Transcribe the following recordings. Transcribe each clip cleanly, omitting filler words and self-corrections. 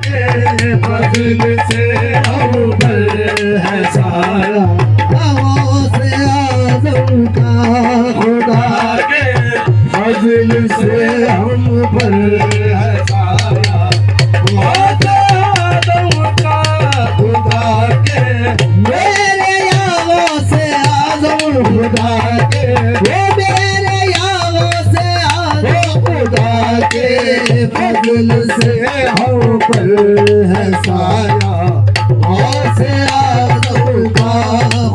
के फजल से हम पर है साया से आजम का खुदा के फजल से हम पर है साया आदम का खुदा के मेरे यारों से आजम खुदा के वो मेरे यारों से आजम खुदा के फजल से हम पर है साया से आजम का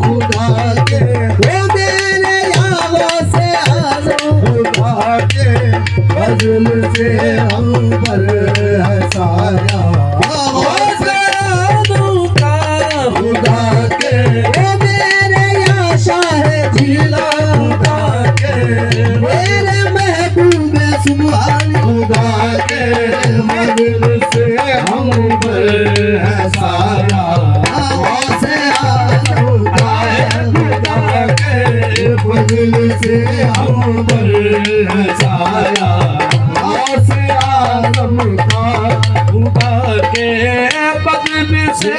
खुदा के वो मेरे यारों से आजम खुदा के फजल से हम पर है साया से आदम का खुदा के वो मेरे या शाह जिला खुदा के मेरे महबूब सुभान खुदा के फजल से हम पर है साया से आजम का खुदा के फजल से हम पर है साया से आदम का खुदा के फजल से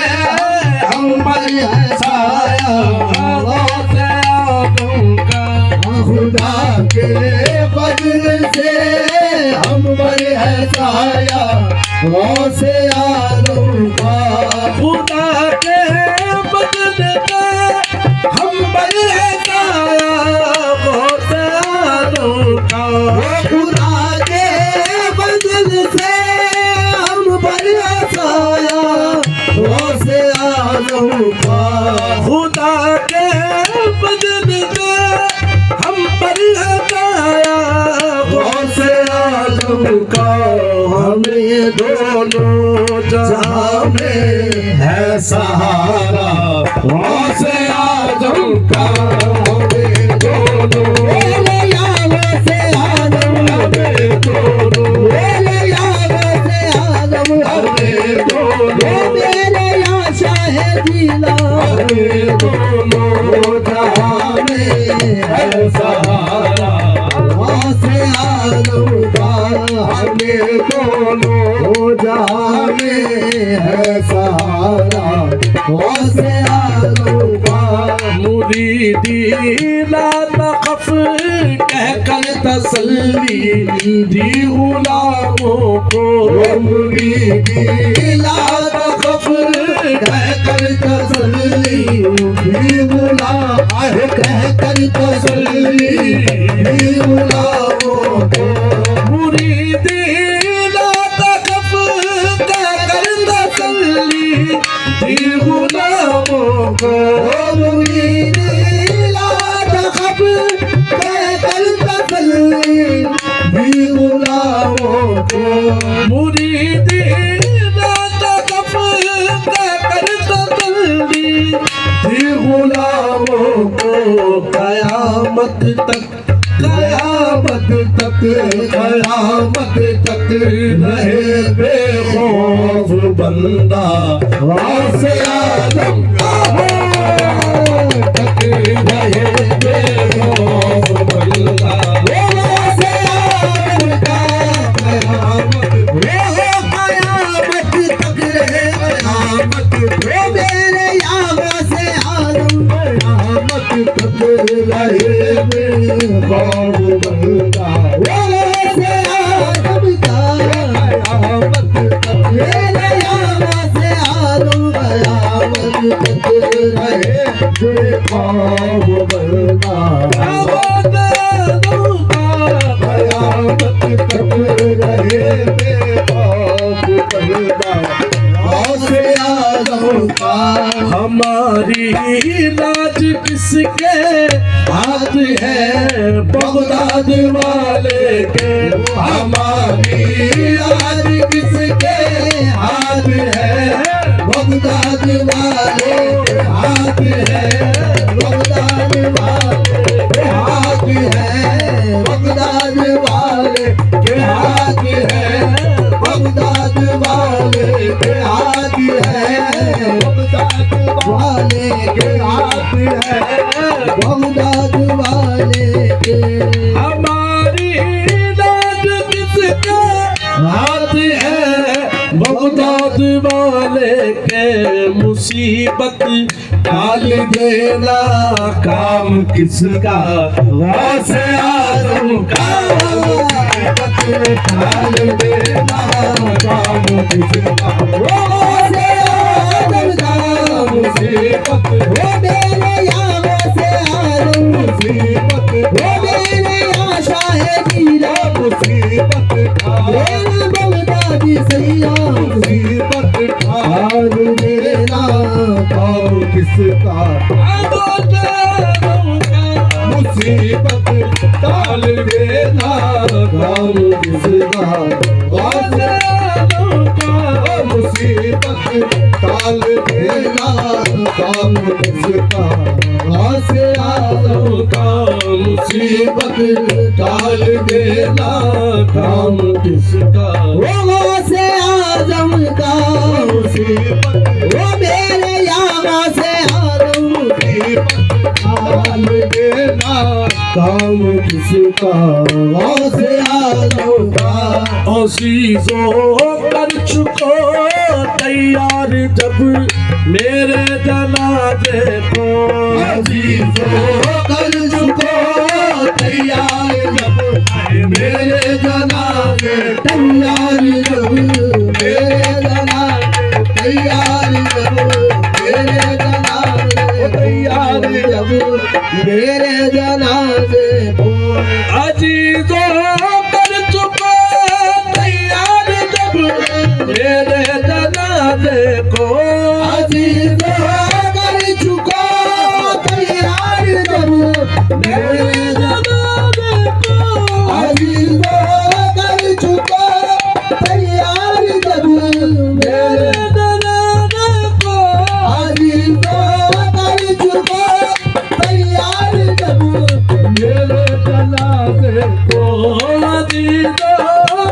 हम पर है साया से आदम का खुदा के फजल से हम पर है साया से आजम का खुदा के फजल से हम पर है साया से आदम का खुदा के फजल से हम पर है साया से आजम का खुदा के फजल से हम पर हटाया से आदम का हमें दोनों जहां में है सहारा से आदम का हमें दोनों मेरे यारों से आजम हमें दोनों मेरे यारों से आजम हमें दोनों मेरे या शाह जिला हमें दोनों जहां में है सहारा से आजम का हमें दोनों जहां में है सहारा से आजम का मुरीदी ला तखफ कहकर तसल्ली दी गुलामों को मुरीदी ला तखफ कहकर तसल्ली दी गुलाम कहकर तसल्ली दी गुलामों को मुरीदी ला तखफ कहकर तसल्ली दी गुलामों को मुरीदी ला तखफ कहकर तसल्ली दी गुलामों को कयामत तक रहे बेखौफ बंदा से आदम का तक रहे बेखौफ बंदा से आदम का कयामत तक रहे कयामत मेरे यारों से आजम कयामत तक रहे बेखौफ बंदा से आजम का कयामत तक मेरे यारों से आजम कयामत तक रहे बेखौफ बंदा कयामत तक रहे बेखौफ बंदा से आदम का हमारी लाज किसके हाथ है बगदाद वाले के हमारी लाज किसके हाथ है बगदाद वाले के हाथ है बगदाद वाले के हाथ है बगदाद वाले के हाथ है बगदाद वाले के हाथ है बगदाद वाले के हाथ है बगदाद वाले के हमारी लाज किसके हाथ है मदद वाले के मुसीबत टाल देना काम किसका गौसे आजम का मुसीबत टाल देना काम किसका गौसे आजम का मुसीबत वो मेरे या गौसे आजम मुसीबत वो मेरे आशा है गिरा मुसीबत मेरे बगदादी सैया मुसीबत हार देना काम किसका मुसीबत टाल देना काम किसका मुसीबत टाल देना काम किसका गौसे आजम का मुसीबत टाल देना काम किसका वो गौसे आजम का मुसीबत वो मेरे या गौसे आजम टाल देना काम किसका गौसे आजम का अजीजों कर चुको तैयार जब मेरे जनाजे को अजीजों कर चुको तैयार जब मेरे जनाजे तैयार जब मेरे जनाजे तैयार जब मेरे जनाजे तैयार जब मेरे जनाजे को अजीजों कर चुको तैयार जब मेरे जनाजे को अजीजों कर चुको तैयार जब मेरे जनाजे को अजीजों कर चुको तैयार जब मेरे जनाजे को अजीजों कर चुको तैयार जब मेरे जनाजे को अजीजों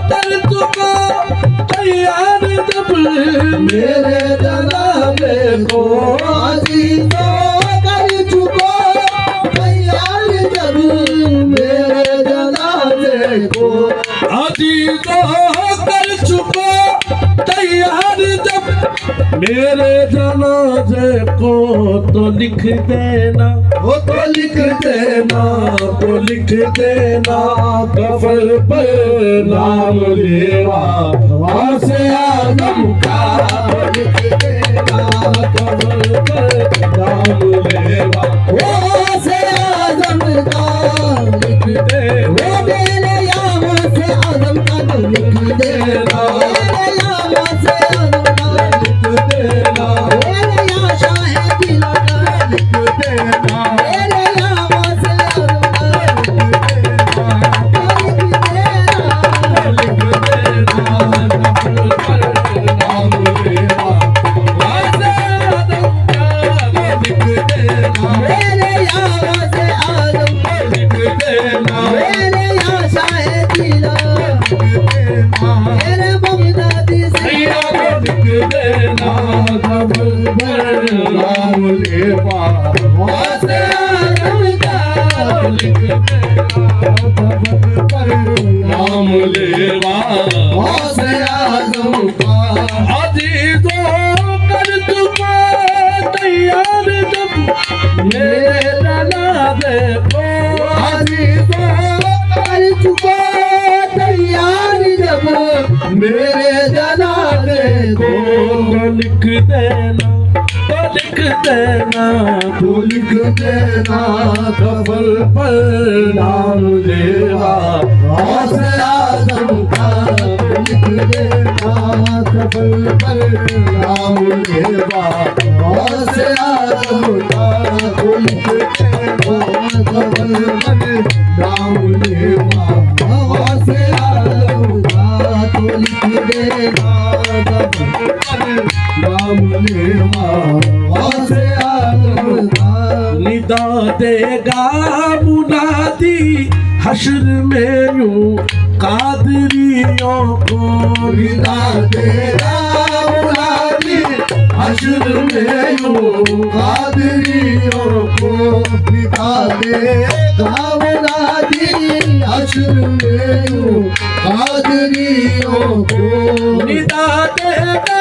कर चुको तैयार जब मेरे जनाजे को अजीजों कर चुको तैयार जब मेरे जनाजे को अजीजों कर चुको तैयार जब मेरे जनाजे को तो लिख देना वो तो लिख देना तो लिख देना कफन पर नाम लेवा गौसे आजम का लिख देना कफन पर नाम लेवा गौसे आजम का लिख दे वो मेरे या गौसे आजम का तो लिख देना मेरे या गौसे आजम का लिख देना मेरे या शाह दिला का लिख देना मेरे या गौसे आजम का लिख देना मेरे या गौसे आजम मेरे या शाह दिला मेरे बगदादी सैया गौसे आजम का गौसे आजम का मेरे जनाजे को कर चुका तैयार जब मेरे जनाजे को लिख देना तो लिख देना तू लिख देना कफल पर नाम लेवा गौसे आजम का लिख देना कफल पर नाम लेवा गौसे आजम का तो लिख देना कफल पर नाम लेवा गौसे आजम का तू लिख देना नाम लेवा गौसे आजम का निदा देगा मुनादी हश्र में यूं कादरियों को निदा देगा मुनादी हश्र में यूं कादरियों को निदा देगा मुनादी हश्र में यूं कादरियों को निदा देगा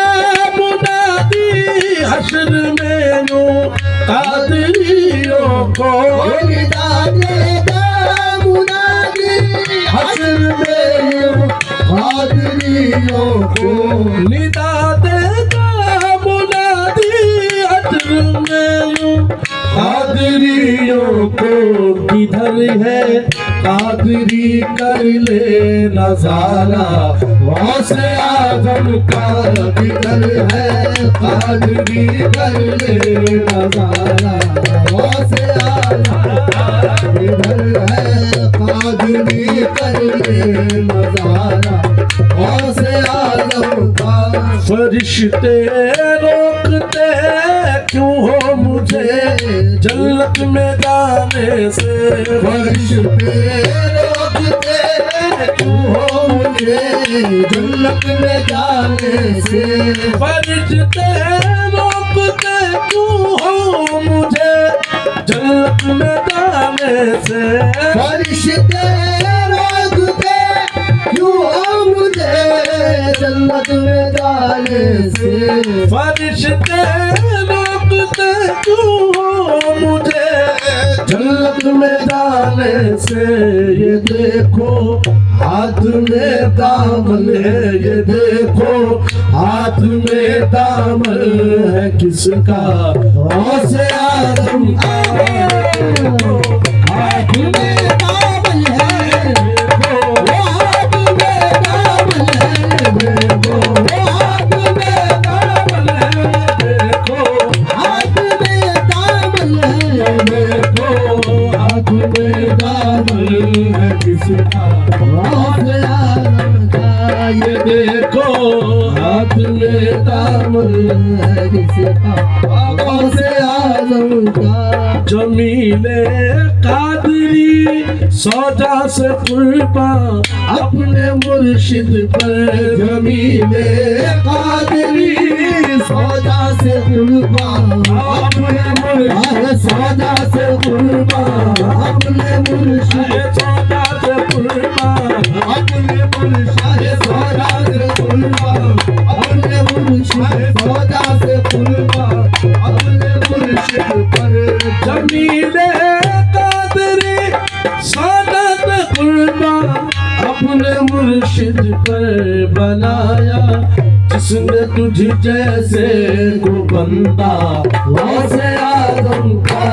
है कादरी कर ले नजारा गौसे आजम का जिक्र है कादरी कर ले नजारा गौसे आजम का जिक्र है कादरी कर ले नजारा गौसे आजम का फरिश्ते रोकते क्यों हो मुझे जन्नत में जाने से फरिश्ते रोकते क्यों हो मुझे जन्नत में जाने से फरिश्ते रोकते क्यों हो मुझे जन्नत में जाने से फरिश्ते रोकते क्यों हो मुझे जन्नत में जाने से फरिश्ते रोकते क्यों हो मुझे जन्नत में जाने से ये देखो हाथ में दामन है ये देखो हाथ में दामन है किसका गौसे आजम का हाथ में दामन है हाथ में दामन है देखो हाथ में दामन है देखो हाथ में दामन है देखो हाथ में दामन है किसका गौसे आजम का ये देखो हाथ में दामन है किसका गौसे आजम का जमीले कादरी सौदा से कुर्बान अपने मुर्शिद पर जमीले कादरी सौदा से कुर्बान अपने मुर्शिद सौदा से कुर्बान अपने मुर्शिद सौदा से कुर्बान अपने मुर्शिद सौदा से कुर्बान अपने मुर्शिद सौदा से कुर्बान अपने मुर्शिद पर जमीले कादरी सादत कुर्बान अपने मुर्शिद पर बनाया जिसने तुझ जैसे को बंदा गौसे आजम का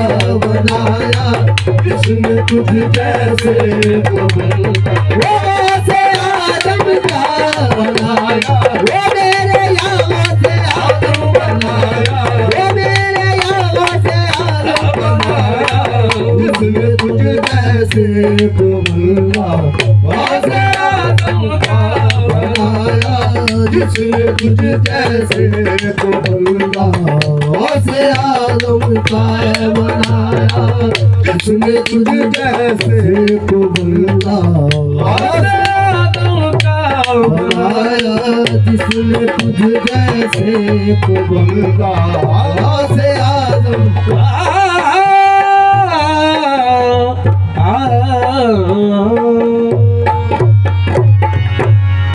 बनाया जिसने तुझ जैसे को बंदा गौसे आजम का बनाया वो मेरे यहाँ से आजम बनाया वो मेरे यहाँ से आजम बनाया जिसने तुझ जैसे को बंदा गौसे आजम का बनाया जिसने तुझ जैसे को बंदा गौसे आजम का बनाया जिसने तुझ जैसे को बंदा गौसे आजम का बनाया जिसने तुझ जैसे को बंदा गौसे आजम का